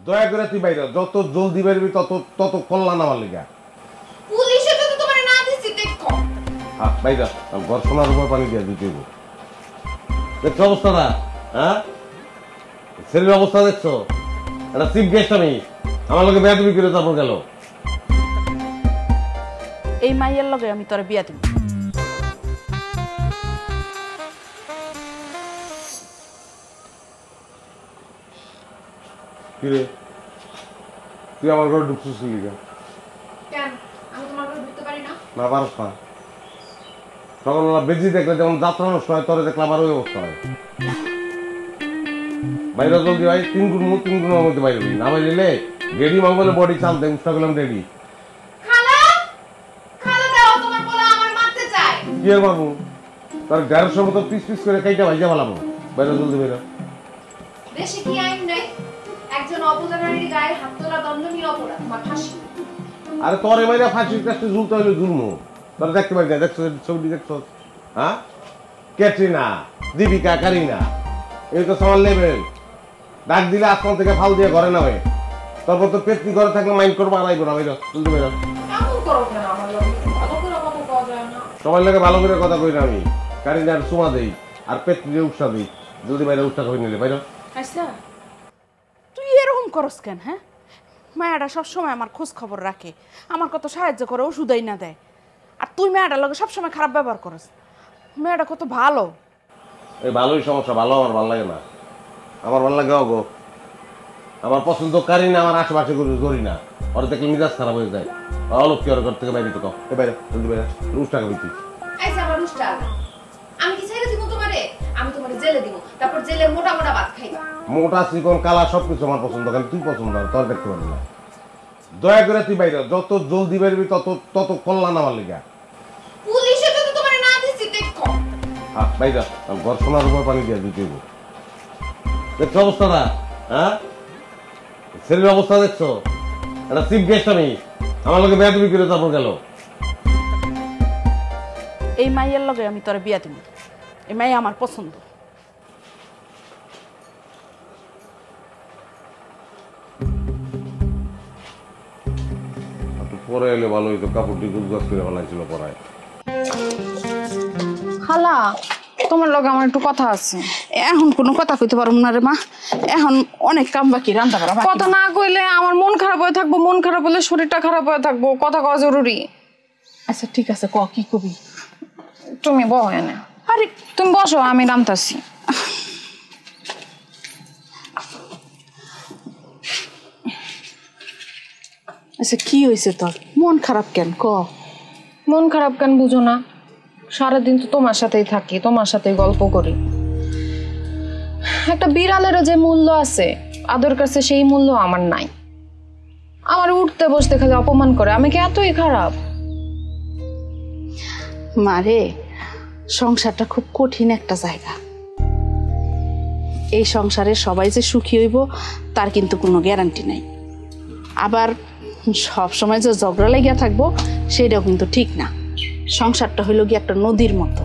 দয়া করে তুই বাইরে যত জলদি বাইরবি তত তত কল্যাণ আমার লেগা। পুলিশে যদি তোমারে না দিছি দেখো। হ্যাঁ বাইরে ঘর সোনার উপর পানি দিয়ে দিতে হইব। দেখছো অবস্থাটা? হ্যাঁ ছেলের অবস্থা দেখছো? একটা চিফ গেস্ট আমি, আমার লোকে বেয়াদবি করে তারপর গেল। এই মাইয়ের লগে আমি তোরে বিয়া দিব। কিরে তুই আমার ঘরে ঢুকছিস লিগা? কেন আমি তোমার ঘরে ঢুকতে পারি না? না পারস না। সকালবেলা বেজি দেখলে যেমন যাত্রা নষ্ট হয়, তোরে দেখলে আমার ওই অবস্থা হয়। বাইরে জলদি ভাই 3 গুণের মধ্যে বাইরে দিই না বাইরে রেডি মঙ্গলে বডি চালতে উঠা গেলাম রেডি। খালা খালা দাও, তোমার বলা আমার মারতে চায়। কি আর মারবো? তার গায়ের মতো পিস পিস করে কাইটা ভাইজা ভালাবো। বাইরে জলদি বাইরে। দেশে কি আইন নাই? একজন অপরাধীর গায়ে হাত তোলা দণ্ডনীয় অপরাধ, তোমার ফাঁসি। আরে তোর এবারে ফাঁসির কাছে ঝুলতে হইলে ঝুলমো। তোর দেখতে পারি না, দেখছো ছবিটি দেখছো? হ্যাঁ ক্যাটরিনা, দীপিকা, কারিনা, এই তো সমান লেভেল। ডাক দিলে আসমান থেকে ফাল দিয়ে ঘরে নামে। তারপর তো পেটনি ঘরে থাকলে মাইন্ড করবো আনাইবো না। বাইরে তুলতে বেরো। এমন করো কেন আমার লগে? ভালো করে কথা কওয়া যায় না? সবার লাগে ভালো করে কথা কই না আমি। কারিনার চুমা দেই আর পেটনি উৎসাহ দিই। জলদি বাইরে উৎসাহ হয়ে নিলে বাইরে। আচ্ছা তুই এরকম করস কেন? হ্যাঁ মায়াটা সবসময় আমার খোঁজ খবর রাখে, আমার কত সাহায্য করে, ওষুধই না দেয়। আর তুই মেয়েটার লগে সবসময় খারাপ ব্যবহার করস। মেয়েটা কত ভালো। এই ভালোই সমস্যা, ভালো আমার ভালো লাগে না। আমার ভালো লাগে অগো, আমার পছন্দ কারিনা, আমার আশেপাশে করি না। ওর দেখলে মিজাজ খারাপ হয়ে যায়। অলক্ষী ওর ঘর থেকে বাইরে তো বাইরে জলদি বাইরে। রুশ টাকা দিচ্ছি। আইসা আমার রুস্টা, আমি কি ছেড়ে দিব তোমারে? আমি তোমারে জেলে দিব, তারপর জেলের মোটা মোটা ভাত খাইবা। মোটা চিকন কালা সবকিছু আমার পছন্দ, কিন্তু তুই পছন্দ না, তোর দেখতে পারবি না। দয়া করে তুই বাইরে যত জলদি বাইরবি তত তত কল্যাণ আমার লেগা। পুলিশে যদি তোমারে না দিছি দেখো। হ্যাঁ বাইরে ঘর সোনার উপর পানি দিয়ে দিতে হইব। দেখছো অবস্থাটা? হ্যাঁ ছেলের অবস্থা দেখছো? একটা চিফ গেস্ট আমি, আমার লোকে বেয়াদবি করে তারপর গেল। এই মাইয়ের লগে আমি তোরে বিয়া দিব। এই মাই আমার পছন্দ। পরে এলে ভালো হইতো, কাপড়টি গুজগাছ করে ফেলাইছিল পরায়। খালা তোমার লগে আমার একটু কথা আছে। এখন কোনো কথা কইতে পারবো না রে মা, এখন অনেক কাম বাকি, রান্না করা বাকি। কথা না কইলে আমার মন খারাপ হয়ে থাকবো, মন খারাপ হলে শরীরটা খারাপ হয়ে থাকবো। কথা কওয়া জরুরি। আচ্ছা ঠিক আছে, ক কি কবি? তুমি বসো এনে। আরে তুমি বসো, আমি নামতাছি। আচ্ছা কি হয়েছে তোর? মন খারাপ কেন ক? মন খারাপ কেন বুঝো না? সারাদিন তো তোমার সাথেই থাকি, তোমার সাথেই গল্প করি। একটা বিড়ালেরও যে মূল্য আছে আদর কাছে, সেই মূল্য আমার নাই। আমার উঠতে বসতে খালি অপমান করে। আমি কি এতই খারাপ? মারে সংসারটা খুব কঠিন একটা জায়গা। এই সংসারে সবাই যে সুখী হইব তার কিন্তু কোনো গ্যারান্টি নাই। আবার সব সময় যে ঝগড়া লাগিয়া থাকবো সেটাও কিন্তু ঠিক না। সংসারটা হইল গিয়ে একটা নদীর মতো।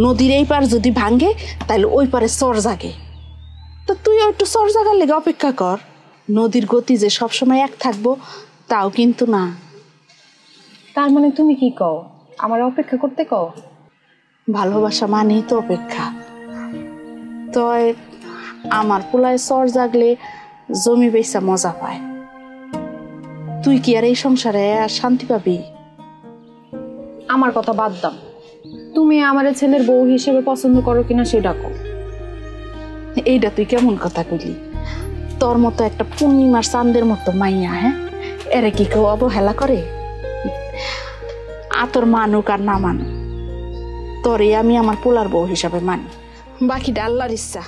নদীর এই পার যদি ভাঙে তাহলে ওই পারে চর জাগে। তো তুই একটু চর জাগার লেগে অপেক্ষা কর। নদীর গতি যে সবসময় এক থাকবো তাও কিন্তু না। তার মানে তুমি কি কও? আমার অপেক্ষা করতে কও? ভালোবাসা মানেই তো অপেক্ষা। তো আমার পোলায় চর জাগলে জমি বেচা মজা পায়। তুই কি আর এই সংসারে আর শান্তি পাবি? আমার কথা বাদ দাও। তুমি আমার ছেলের বউ হিসেবে পছন্দ করো কিনা সেটা কও। এইটা তুই কেমন কথা কইলি? তোর মতো একটা পূর্ণিমার চাঁদের মতো মাইয়া, হ্যাঁ এরে কি কেউ অবহেলা করে? তোর মানুক আর না মানুক, তোরে আমি আমার পোলার বউ হিসাবে মানি, বাকিটা আল্লাহর ইচ্ছা।